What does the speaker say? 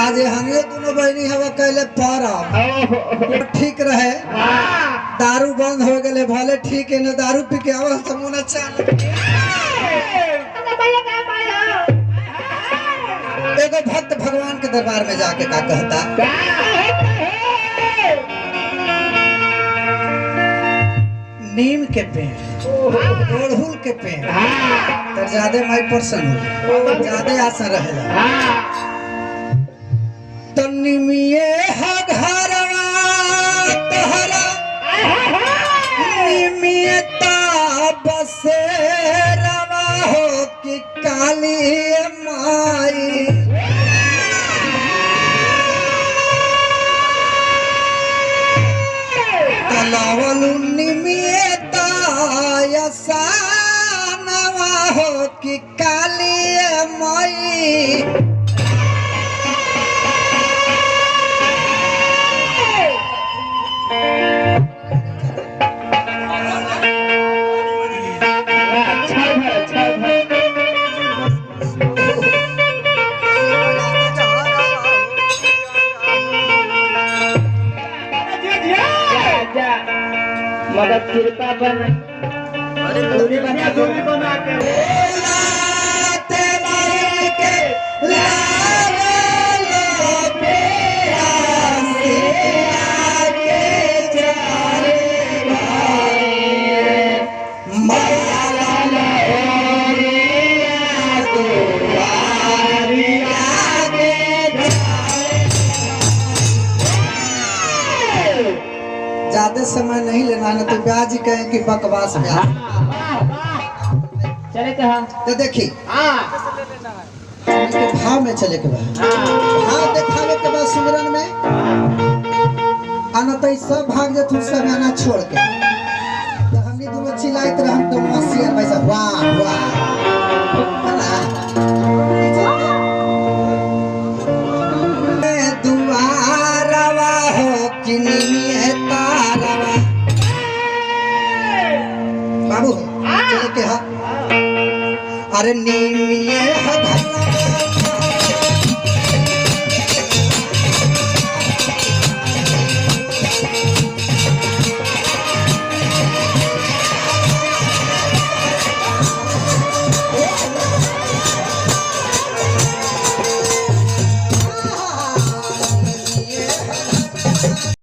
आज हम ये दोनों बहनी हवा कहले पारा ठीक रहे। दारू बंद हो गए भले ठीक है ना दारू पी के आवाज तो मुन अच्छा एगो भक्त भगवान के दरबार में जाके का कहता नीम के पेड़ ओढ़ुल के पेड़ तो ज्यादा माई पर्सन हो ज्यादा आशा रहेला तो निमिये घरवा तोहरा निमिये बसेरवा हो कि काली माई तलावलु निमिये यसानवा हो कि काली माई मगर कृपा बन दूरी बना के ज्यादा समय नहीं लेना है तो ब्याज ही कहें कि बकवास ब्याज चले कहा तो देखी के भाव में चले के बाद भाव देखावे के बाद सुमरन में आना तो सब भाग जे तू सब आना छोड़ के तो हमनी दोनों चिल्लाइत रहम तो मस्सी और पैसा वाह वाह दुआरवा हो कि निमिये तारवा बाबू चले के हा अरे निमिये